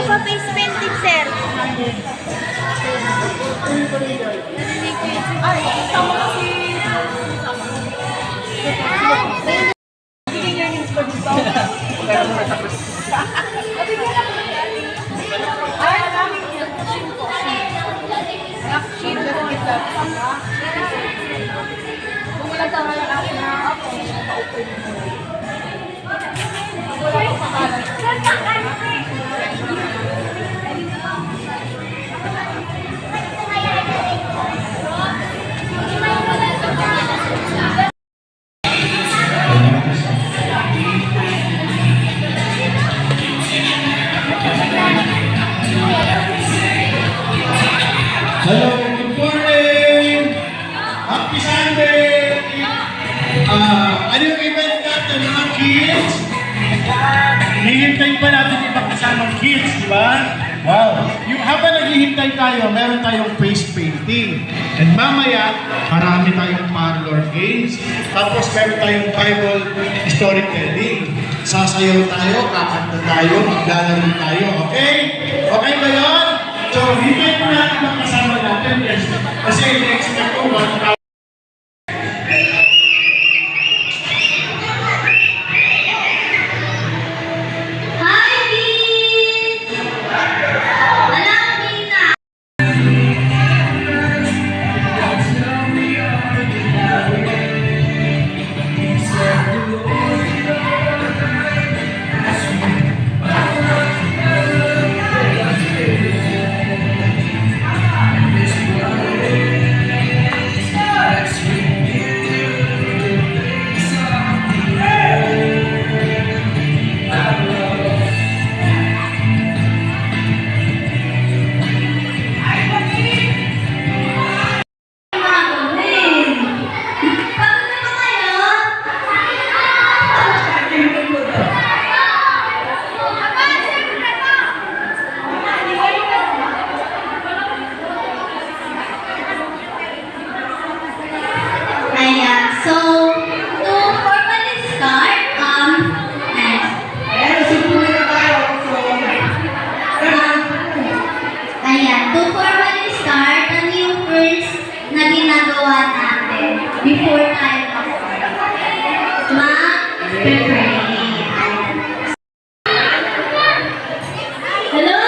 face painting, sir? Ay, sama kasi. Pero muna sa ay, maraming shin po. Shin po. Kung wala tama lang ako na ako, pa-open mo. Wala ko pakalan. Hello, good morning! Happy Sunday! Ano yung event natin, mga kids? Hihintay pa natin ibang kasamang kids, di ba? Wow! Yung habang naghihintay tayo, meron tayong face painting. And mamaya, marami tayong parlor games. Tapos meron tayong Bible storytelling. Sasayaw tayo, kakanta tayo, maglalaro tayo, okay? Okay ba yun? So, hintay po natin ang kasama natin. Yes. Kasi in-expect ko 1,000. Before tayo mag-prepare. Hello!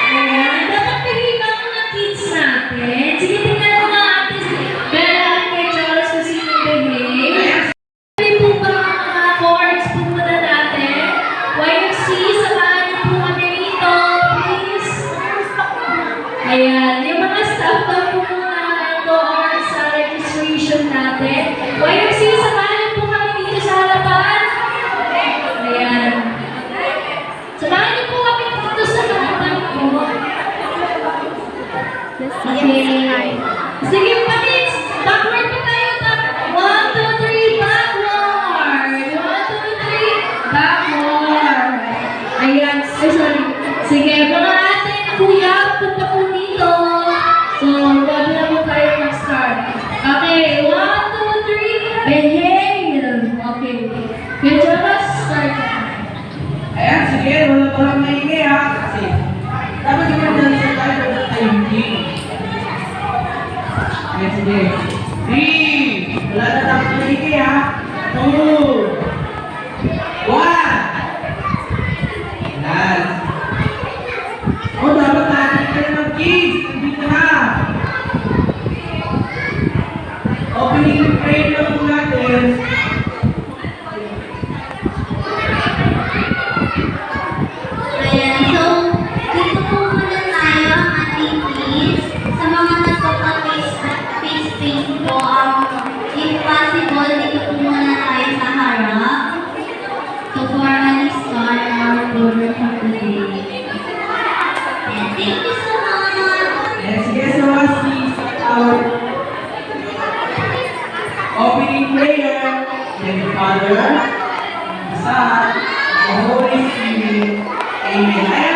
Ayan, dapat pagiging ang mga kids natin. Sige, tingnan mo nga atin. Bella at kay Charles kung sino behave. Hindi po ba mga chords po muna natin? YFC, samahan niyo po kami rito, please. Ayan, yung mga staff na po natin. YFC, samahan po kami dito sa harapan. Ayan. Samahan niyo po kami dito sa harapan po. Okay. Sige pa, kids. Backward po tayo. 1, 2, 3, backward. 1, 2, 3, backward. Ayan. Sorry. Sige, mga ate na kuya, punta po dito. So, bago na po tayo mag-start. Okay, 1, 2, 3, behave! Okay. Good job, let's start. Ayan, sige, wala maingay ha. Kasi, dapat yung magdalisa tayo, wala tayong game. Ayan, sige. 3, wala na dapat maingay ha. 2, 1. Ayan. O, dapat natin kayo mag-kiss. Dito na. Opening the prayer na po natin. Ayan, so, dito po muna tayo ang ating kids. Sa mga nagpapakis at face paint po, if possible, dito po muna tayo sa harap. To formally start our program for today. And thank you so much. Yes, sige, so as we start our opening prayer, in the Father, the Son, the Holy Spirit. Amen.